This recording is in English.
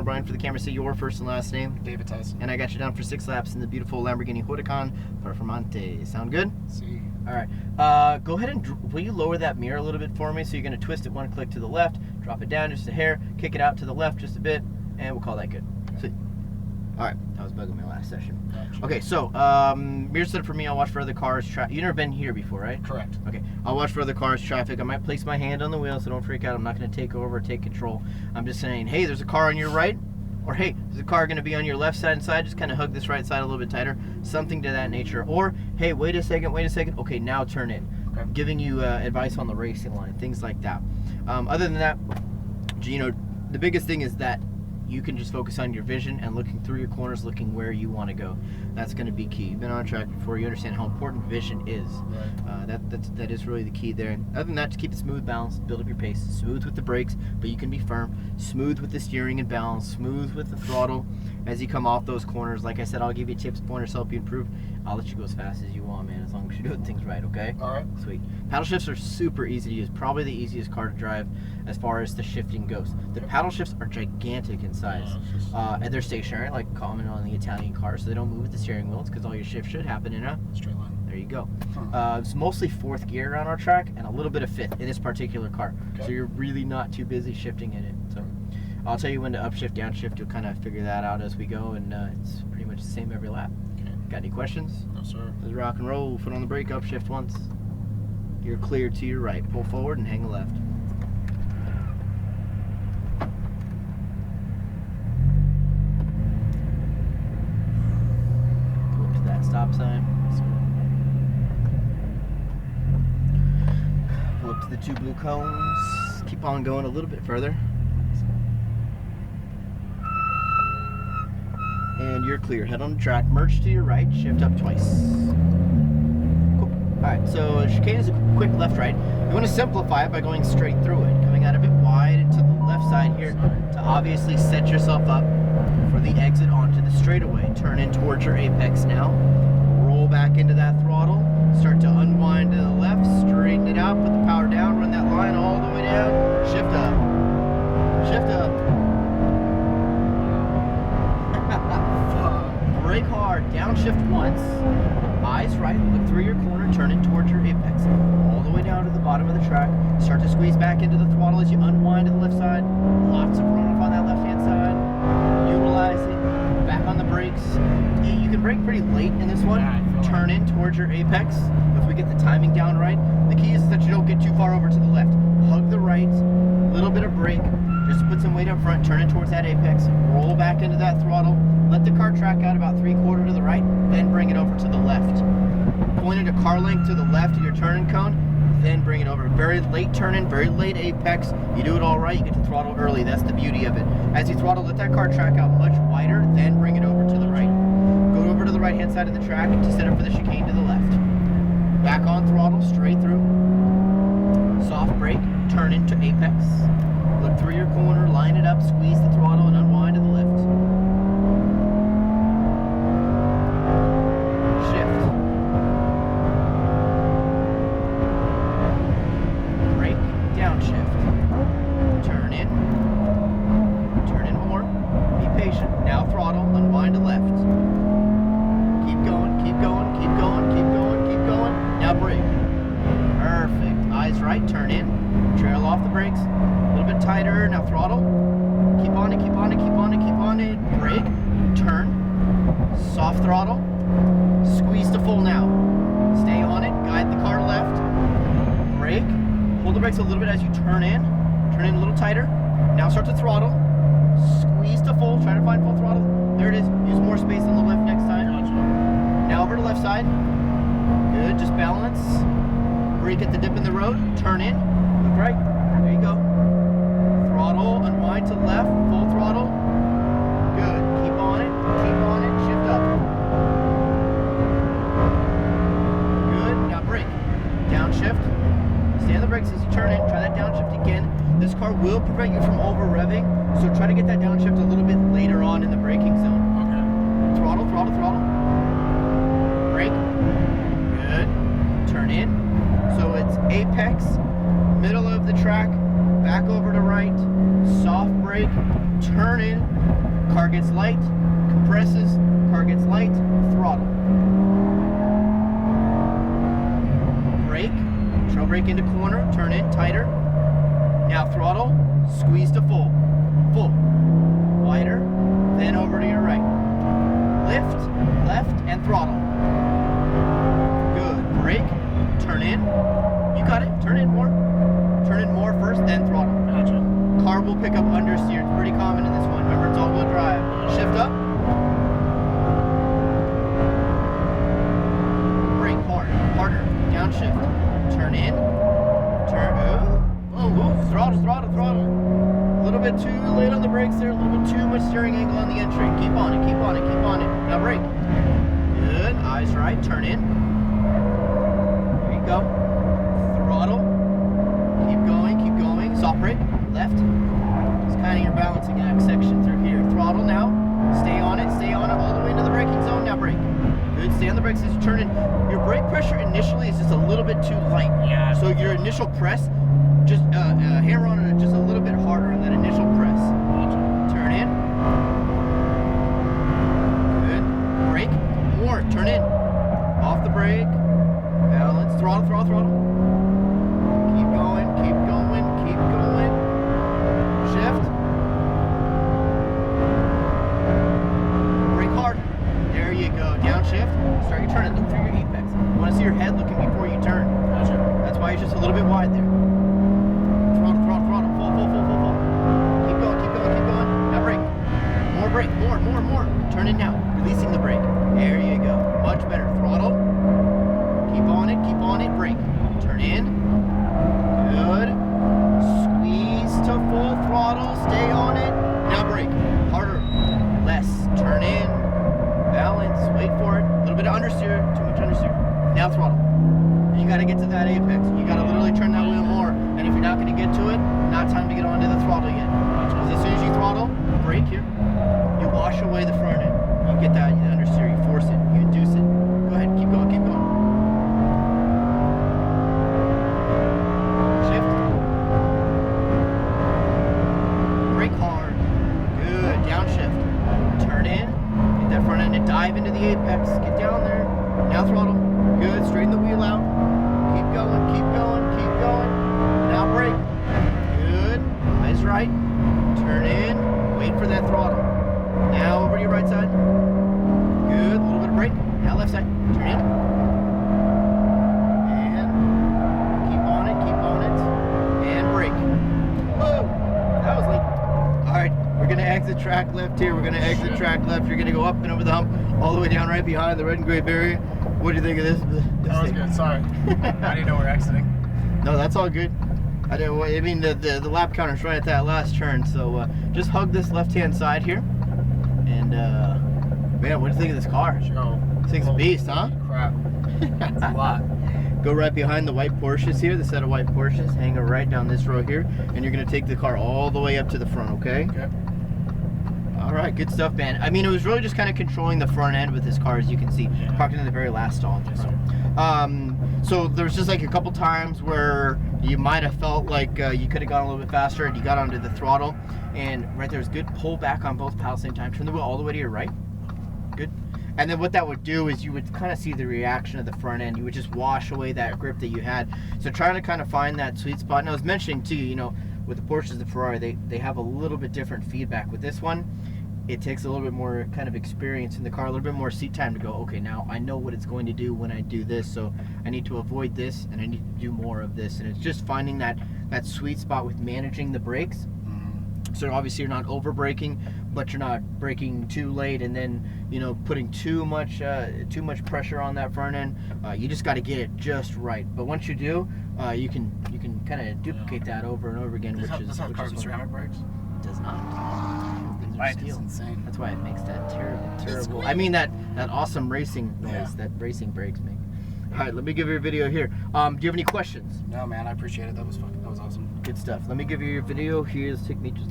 Brian, for the camera, say your first and last name. David Tyson. And I got you down for 6 laps in the beautiful Lamborghini Huracan Performante. Sound good? See. All right. Go ahead and will you lower that mirror a little bit for me? So you're going to twist it 1 click to the left, drop it down just a hair, kick it out to the left just a bit, and we'll call that good. Okay. Sweet. All right. That was bugging me last session. Gotcha. Okay, so mirror set up for me. I'll watch for other cars. You've never been here before, right? Correct. Okay. I'll watch for other cars, traffic. I might place my hand on the wheel, so don't freak out. I'm not going to take over or take control. I'm just saying, hey, there's a car on your right. Or, hey, there's a car going to be on your left side and side. Just kind of hug this right side a little bit tighter. Something to that nature. Or, hey, wait a second. Okay, now turn in. Okay. Giving you advice on the racing line, things like that. Other than that, the biggest thing is that you can just focus on your vision and looking through your corners, looking where you want to go. That's going to be key. You've been on track before. You understand how important vision is. Right. That is really the key there. Other than that, just keep it smooth, balanced, build up your pace. Smooth with the brakes, but you can be firm. Smooth with the steering and balance. Smooth with the throttle as you come off those corners. Like I said, I'll give you tips, pointers, help you improve. I'll let you go as fast as you want, man, as long as you're doing things right, okay? All right. Sweet. Paddle shifts are super easy to use. Probably the easiest car to drive as far as the shifting goes. The paddle shifts are gigantic in size. And they're stationary, like common on the Italian cars, so they don't move with the steering wheel. It's because all your shifts should happen in a straight line. There you go. It's mostly 4th gear on our track and a little bit of 5th in this particular car. Okay. So you're really not too busy shifting in it. So I'll tell you when to upshift, downshift. You'll kind of figure that out as we go, and it's pretty much the same every lap. Okay. Got any questions? No, sir. Let's rock and roll. Foot on the brake, upshift once. You're clear to your right. Pull forward and hang a left. Go up to that stop sign. Pull up to the 2 blue cones. Keep on going a little bit further. And you're clear. Head on the track, merge to your right, shift up twice. Cool. Alright, so chicane is a quick left-right. You want to simplify it by going straight through it, coming out a bit wide into the left side here to obviously set yourself up for the exit onto the straightaway. Turn in towards your apex now. Roll back into that throttle. Start to unwind to the left, straighten it out, put the power down, run that line all the way down. Shift up. Shift up. Brake hard, downshift once, eyes right, look through your corner, turn in towards your apex, all the way down to the bottom of the track, start to squeeze back into the throttle as you unwind to the left side, lots of runoff on that left hand side, utilize it, back on the brakes. You can brake pretty late in this one, turn in towards your apex, if we get the timing down right. The key is that you don't get too far over to the left, hug the right, little bit of brake, just put some weight up front, turn in towards that apex, roll back into that throttle, let the car track out about 3/4 to the right, then bring it over to the left. Point it a car length to the left of your turn cone, then bring it over. Very late turn in, very late apex. You do it all right, you get to throttle early. That's the beauty of it. As you throttle, let that car track out much wider, then bring it over to the right. Go over to the right-hand side of the track to set up for the chicane to the left. Back on throttle, straight through. Soft brake, turn into apex. Look through your corner, line it up, squeeze the throttle, and unwind to the left. Shift. Brake, downshift. Turn in. Turn in more. Be patient. Now throttle, unwind to left. Keep going, keep going, keep going, keep going, keep going. Now brake. Perfect. Eyes right, turn in. Trail off the brakes. A little bit tighter. Now throttle. Keep on it, keep on it, keep on it, keep on it. Brake. Turn. Soft throttle. Squeeze to full now. Stay on it. Guide the car left. Brake. Hold the brakes a little bit as you turn in. Turn in a little tighter. Now start to throttle. Squeeze to full. Try to find full throttle. There it is. Use more space on the left next time. Now over to left side. Good. Just balance. Brake at the dip in the road. Turn in. Look right. There you go. Throttle. Unwind to left. Full throttle. Good. Keep on it. Keep on it. Shift up. Good. Now brake. Downshift. Stay on the brakes as you turn in. Try that downshift again. This car will prevent you from over revving, so try to get that downshift a little bit later on in the braking zone. Okay. Throttle, throttle, throttle. Brake. Good. Turn in. So it's apex, middle of the track, back over to right, soft brake, turn in, car gets light, compresses, car gets light, throttle. Brake, trail brake into corner, turn in, tighter. Now throttle, squeeze to full, wider, then over to your right. Lift, left, and throttle. Good, brake, turn in, you got it, turn in more first, then throttle. Gotcha. Car will pick up understeer, it's pretty common in this one. Remember, it's all-wheel drive. Shift up. Brake hard, harder, downshift. Turn in, throttle. A little bit too late on the brakes there, a little bit too much steering angle on the entry. Keep on it. Now brake. Good, eyes right, turn in. There you go. Throttle. Keep going. Soft brake, left. It's kind of your balancing act section through here. Throttle now. Stay on it all the way into the braking zone. Now brake. Good, stay on the brakes as you turn in. Your brake pressure initially is just a little bit too light. Yeah. So your initial press, just hammer on it just a little bit harder on that initial press. Turn in. Good. Brake. More. Turn in. Off the brake. Balance. Throttle. Keep going. Shift. Brake hard. There you go. Downshift. Start your turn. Look through your apex. You want to see your head looking before you turn. Gotcha. That's why it's just a little bit wide there. Throttle. Full. Keep going. Now brake. More brake. More. Turn in now. Releasing the brake. There you go. Much better. Throttle. Keep on it. Brake. Turn in. Good. Squeeze to full throttle. Stay on it. Now brake. Harder. Less. Turn in. Balance. Wait for it. A little bit of understeer. Too much understeer. Now throttle. You got to get to that apex. You got to literally turn that wheel more. And if you're not going to get to it, not time to get onto the throttle yet. Because as soon as you throttle, brake here, you wash away the front end. You get that understeer. You force it. You induce it. Go ahead. Keep going. Shift. Brake hard. Good. Downshift. Turn in. Get that front end and dive into the apex. Get down there. Now throttle. Good. Straighten the wheel out. Keep going. Now brake. Good. Eyes right. Turn in. Wait for that throttle. Now over to your right side. Good. A little bit of brake. Now left side. Turn in. And keep on it. And brake. Whoa. That was late. Alright. We're going to exit track left here. You're going to go up and over the hump. All the way down right behind the red and gray barrier. What do you think of this? That was good. Sorry. I didn't know we're exiting. No, that's all good. The lap counter's right at that last turn, so just hug this left-hand side here. And, man, what do you think of this car? This thing's a beast, huh? Crap. That's a lot. Go right behind the white Porsches here, the set of white Porsches. Hang it right down this row here, and you're going to take the car all the way up to the front, okay? Okay. All right, good stuff, man. I mean, it was really just kind of controlling the front end with this car, as you can see. Yeah. Parked in the very last stall at the front. So there's just like a couple times where you might have felt like you could have gone a little bit faster and you got onto the throttle. And right there's good pull back on both pedals at the same time. Turn the wheel all the way to your right. Good. And then what that would do is you would kind of see the reaction of the front end. You would just wash away that grip that you had. So trying to kind of find that sweet spot. And I was mentioning too, you know, with the Porsches, the Ferrari, they have a little bit different feedback. With this one, it takes a little bit more kind of experience in the car, a little bit more seat time to go, okay, now I know what it's going to do when I do this, so I need to avoid this and I need to do more of this. And it's just finding that sweet spot with managing the brakes. So obviously you're not over braking, but you're not braking too late and then, you know, putting too much pressure on that front end. You just got to get it just right. But once you do, you can kind of duplicate that over and over again. Does it have carbon ceramic brakes? It does not. It's insane. That's why it makes that terrible. I mean that awesome racing noise that racing brakes make. All right, let me give you a video here. Do you have any questions? No, man, I appreciate it. That was awesome. Good stuff. Let me give you your video. Here's take me just